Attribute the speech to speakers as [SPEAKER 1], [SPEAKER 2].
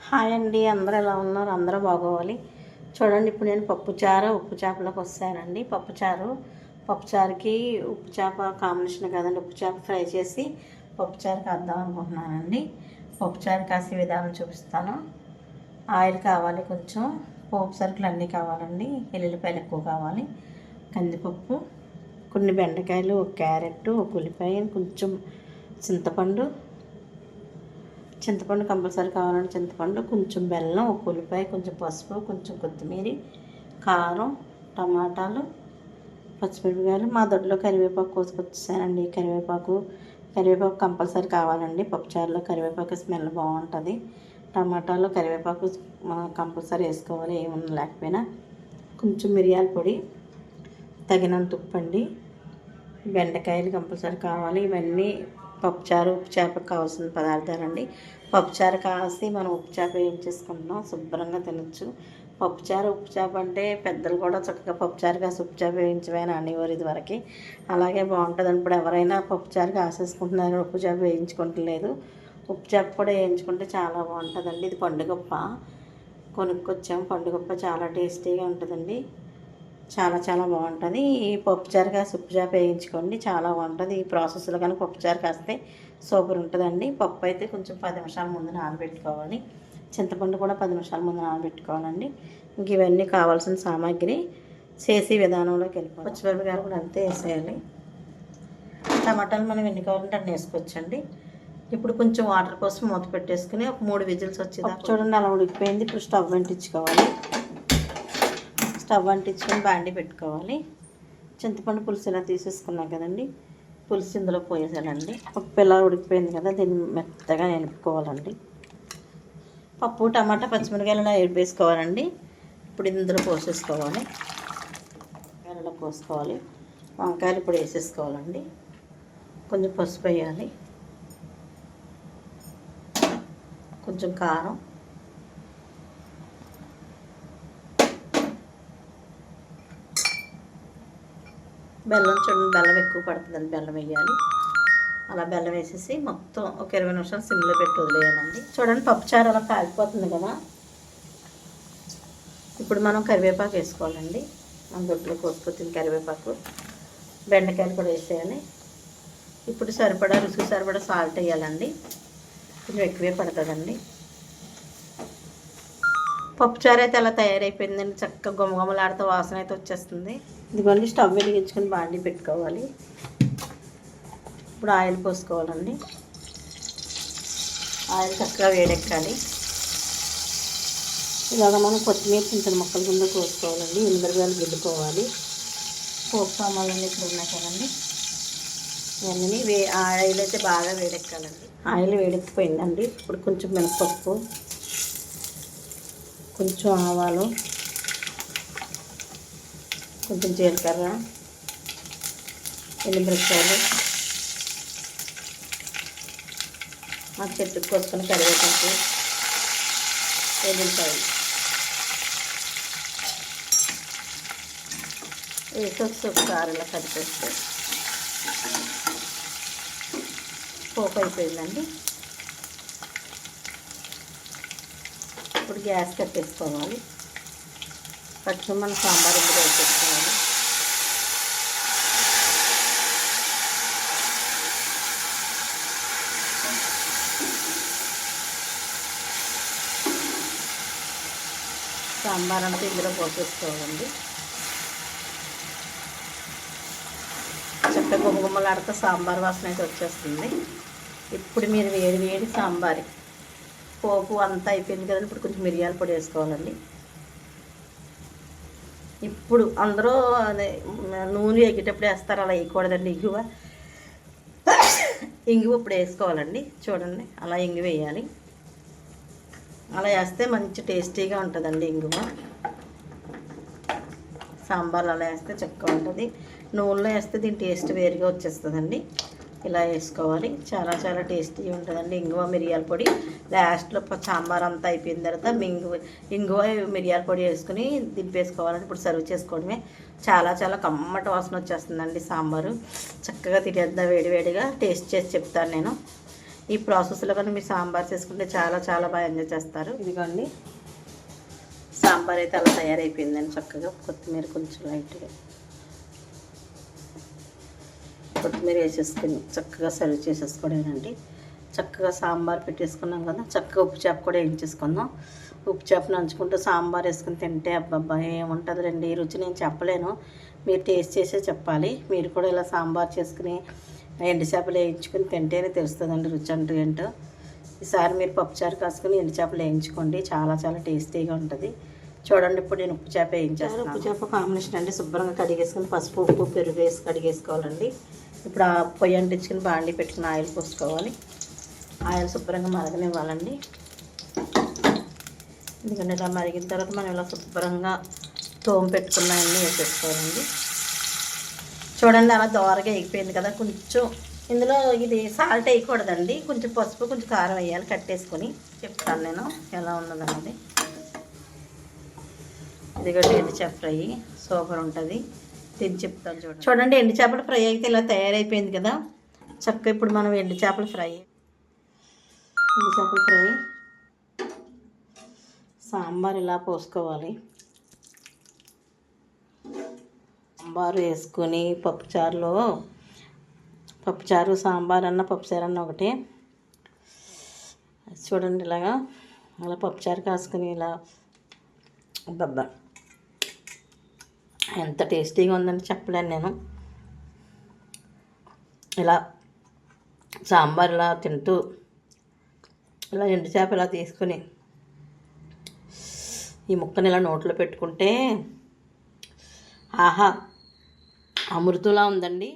[SPEAKER 1] Hi అండి, అందరూ ఎలా ఉన్నారు? అందరూ బాగోవాలి. చూడండి, ఇప్పుడు నేను పప్పుచారు ఉప్పు చేపలోకి వస్తానండి. పప్పుచారుకి ఉప్పు చేప కాంబినేషన్ కదండి. ఉప్పు చేప ఫ్రై చేసి పప్పుచారుకి వేద్దాం అనుకుంటున్నానండి. పప్పుచారు కాసే విధానం చూపిస్తాను. ఆయిల్ కావాలి, కొంచెం పోపు సరుకులు అన్నీ కావాలండి. ఎల్లుల్లిపాయలు ఎక్కువ కావాలి, కందిపప్పు, కొన్ని బెండకాయలు, ఒక క్యారెట్, ఒక ఉల్లిపాయ, కొంచెం చింతపండు కంపల్సరీ కావాలంటే చింతపండు, కొంచెం బెల్లం, ఒక ఉల్లిపాయ, కొంచెం పసుపు, కొంచెం కొత్తిమీర, కారం, టమాటాలు, పచ్చిమిరపకాయలు. మా దొడ్లో కరివేపాకు కోసుకొచ్చేసానండి. కరివేపాకు కంపల్సరీ కావాలండి. పప్పుచారులో కరివేపాకు స్మెల్ బాగుంటుంది. టమాటాలు, కరివేపాకు కంపల్సరీ వేసుకోవాలి, ఏమన్నా లేకపోయినా. కొంచెం మిరియాల పొడి, తగినంత ఉప్పు అండి. బెండకాయలు కంపల్సరీ కావాలి. ఇవన్నీ పప్పుచారు ఉప్పు చేపకు కావాల్సిన పదార్థాలండి. పప్పుచారు కాసి మనం ఉప్పు చేప వేయించేసుకుంటున్నాం, శుభ్రంగా తినచ్చు. పప్పుచారు ఉప్పు చేప అంటే పెద్దలు కూడా చక్కగా పప్పుచారు కాసి ఉప్పు చేప వేయించమని అనేవారు ఇదివరకు. అలాగే బాగుంటుంది. ఇప్పుడు ఎవరైనా పప్పుచారు కాసేసుకుంటున్నారు, ఉప్పు చేప వేయించుకుంటలేదు. ఉప్పు చేప కూడా వేయించుకుంటే చాలా బాగుంటుందండి. ఇది పండుగప్ప కొనుక్కొచ్చాము. పండుగప్ప చాలా టేస్టీగా ఉంటుందండి. చాలా చాలా బాగుంటుంది. ఈ పప్పుచారు కాసి ఉప్పు చేప వేయించుకోండి, చాలా బాగుంటుంది. ఈ ప్రాసెస్లో కానీ పప్పుచారు కాస్తే సూపర్ ఉంటుందండి. పప్పు అయితే కొంచెం 10 నిమిషాల ముందు నానబెట్టుకోవాలి. చింతపండు కూడా 10 నిమిషాల ముందు నానబెట్టుకోవాలండి. ఇంక ఇవన్నీ కావాల్సిన సామాగ్రి చేసే విధానంలోకి వెళ్ళిపోవాలి. పచ్చిమిరపకాయలు కూడా అంతే వేసేయాలి. టమాటాలు మనం ఎన్ని కావాలంటే అన్నీ వేసుకోవచ్చండి. ఇప్పుడు కొంచెం వాటర్ కోసం మూత పెట్టేసుకుని ఒక 3 విజిల్స్ వచ్చేదాకా చూడండి. అలా ఉడికిపోయింది. ఇప్పుడు స్టవ్ అంటించుకోవాలి. స్టవ్ అంటించుకొని బాండి పెట్టుకోవాలి. చింతపండు పులుసు ఇలా తీసేసుకున్నాం కదండి, పులుసు ఇందులో పోయేసానండి. పప్పు ఇలా ఉడికిపోయింది కదా, దీన్ని మెత్తగా ఎనుపుకోవాలండి. పప్పు, టమాటా, పచ్చిమిరకాయలు ఇలా వేసుకోవాలండి. ఇప్పుడు ఇందులో పోసేసుకోవాలి. ఇలా పోసుకోవాలి. వంకాయలు ఇప్పుడు వేసేసుకోవాలండి. కొంచెం పసుపు వేయాలి, కొంచెం కారం, బెల్లం. చూడండి, బెల్లం ఎక్కువ పడుతుందండి, బెల్లం వేయాలి. అలా బెల్లం వేసేసి మొత్తం ఒక 20 నిమిషాలు సిమ్లో పెట్టి వదిలేయాలండి. చూడండి, పప్పుచారు అలా కాలిపోతుంది కదా. ఇప్పుడు మనం కరివేపాకు వేసుకోవాలండి. మన దొడ్లో కోసుకొచ్చిన కరివేపాకు, బెండకాయలు కూడా వేసేయాలి. ఇప్పుడు రుచికి సరిపడా సాల్ట్ వేయాలండి. కొంచెం ఎక్కువే పడుతుందండి. పప్పుచారు అయితే అలా తయారైపోయిందండి. చక్కగా గుమగుమలాడుతూ వాసన అయితే వచ్చేస్తుంది. ఇదిగోండి, స్టవ్ వెలిగించుకొని బాండి పెట్టుకోవాలి. ఇప్పుడు ఆయిల్ పోసుకోవాలండి. ఆయిల్ చక్కగా వేడెక్కాలి. ఇలాగ మనం కొత్తిమీర చిన్న ముక్కల కింద కోసుకోవాలండి. ఎనిమిరకాయలు గిల్లుకోవాలి. పోపు సామాన్లన్నీ ఇప్పుడు ఉన్నాయి కదండి, ఇవన్నీ ఆయిల్ అయితే బాగా వేడెక్కాలండి. ఆయిల్ వేడెక్కిపోయిందండి. ఇప్పుడు కొంచెం మినపప్పు, కొంచెం ఆవాలు, కొంచెం జీలకర్ర, ఎల్లిమిరపకాయలు, మా చెట్టుకు కోసుకొని కరివేపాకు, ఎల్లిపాయలు వేసి ఒకసారి ఇలా కలిపేస్తే పోపు అయిపోయిందండి. ఇప్పుడు గ్యాస్ కట్టేసుకోవాలి. పట్టుకుని మనం సాంబార్ ఇందులో వేసేసుకోవాలి. సాంబార్ అంతా ఇందులో పోసేసుకోవాలండి. చక్కగా గుమగుమలాడితే సాంబార్ వాసన అయితే వచ్చేస్తుంది. ఇప్పుడు మీరు వేడి సాంబార్ పోపు అంతా అయిపోయింది కదండి. ఇప్పుడు కొంచెం మిరియాల పొడి వేసుకోవాలండి. ఇప్పుడు అందరూ అదే నూనె ఎగ్గేటప్పుడు వేస్తారు, అలా వేయకూడదండి. ఇంగువ ఇప్పుడు వేసుకోవాలండి. చూడండి, అలా ఇంగువ వేయాలి. అలా వేస్తే మంచి టేస్టీగా ఉంటుందండి. ఇంగువ సాంబార్లో అలా వేస్తే చక్కగా ఉంటుంది. నూనెలో వేస్తే దీని టేస్ట్ వేరుగా వచ్చేస్తుందండి. ఇలా వేసుకోవాలి. చాలా చాలా టేస్టీగా ఉంటుందండి. ఇంగువ మిరియాల పొడి లాస్ట్లో సాంబార్ అంతా అయిపోయిన తర్వాత ఇంగువ మిరియాల పొడి వేసుకుని దింపేసుకోవాలండి. ఇప్పుడు సర్వ్ చేసుకోవడమే. చాలా చాలా కమ్మటి వాసన వచ్చేస్తుందండి సాంబారు. చక్కగా తినేద్దాం వేడివేడిగా. టేస్ట్ చేసి చెప్తాను నేను. ఈ ప్రాసెస్లో కానీ మీరు సాంబార్ చేసుకుంటే చాలా చాలా బాగా ఎంజాయ్ చేస్తారు. ఇదిగోండి సాంబార్ అయితే అలా తయారైపోయిందండి. చక్కగా కొత్తిమీర కొంచెం లైట్గా కొత్తిమీర వేసేసుకుని చక్కగా సర్వ్ చేసేసుకోవడమేనండి. చక్కగా సాంబార్ పెట్టేసుకున్నాం కదా, చక్కగా ఉప్పు చేప కూడా వేయించేసుకుందాం. ఉప్పు చేప నంచుకుంటూ సాంబార్ వేసుకుని తింటే అబ్బబ్బా ఏముంటుంది రండి. ఈ రుచి నేను చెప్పలేను, మీరు టేస్ట్ చేసే చెప్పాలి. మీరు కూడా ఇలా సాంబార్ చేసుకుని ఎండు చేపలు వేయించుకుని తింటేనే తెలుస్తుందండి రుచి అంటూ ఏంటో. ఈసారి మీరు పప్పుచారు కాసుకుని ఎండు చేపలు వేయించుకోండి, చాలా చాలా టేస్టీగా ఉంటుంది. చూడండి ఇప్పుడు నేను ఉప్పు చేప వేయించేస్తాను. ఉప్పు చేప కాంబినేషన్ అండి. శుభ్రంగా కడిగేసుకుని పసుపు ఉప్పు పెరుగు వేసి కడిగేసుకోవాలండి. ఇప్పుడు ఆ పొయ్యి అంటించుకుని బాండి పెట్టుకుని ఆయిల్ పోసుకోవాలి. ఆయిల్ శుభ్రంగా మరగనివ్వాలండి. ఎందుకంటే ఇలా మరిగిన తర్వాత మనం ఇలా శుభ్రంగా తోమ పెట్టుకున్నాయన్నీ వేసేసుకోవాలండి. చూడండి అలా దోరగా ఎగిపోయింది కదా. కొంచెం ఇందులో ఇది సాల్ట్ వేయకూడదండి, కొంచెం పసుపు కొంచెం కారం వేయాలి. కట్టేసుకొని చెప్తాను నేను ఎలా ఉన్నదన్నది. ఇదిగోండి ఎండు చేప ఫ్రై సూపర్ ఉంటుంది, తిని చెప్తాను. చూడండి ఎండు చేపల ఫ్రై అయితే ఇలా తయారైపోయింది కదా. చక్కగా ఇప్పుడు మనం ఎండు చేపల ఫ్రై సాంబార్ ఇలా పోసుకోవాలి. సాంబారు వేసుకొని పప్పుచారు సాంబార్ అన్న పప్పుచారు అన్న ఒకటే. చూడండి ఇలాగా అలా పప్పుచారు కాసుకొని ఇలా అబ్బబ్బా ఎంత టేస్టీగా ఉందంటే చెప్పలేను నేను. ఇలా సాంబార్ ఇలా తింటూ ఇలా ఎండు చేప ఇలా తీసుకుని ఈ ముక్కని ఇలా నోట్లో పెట్టుకుంటే ఆహా అమృతంలా ఉందండి.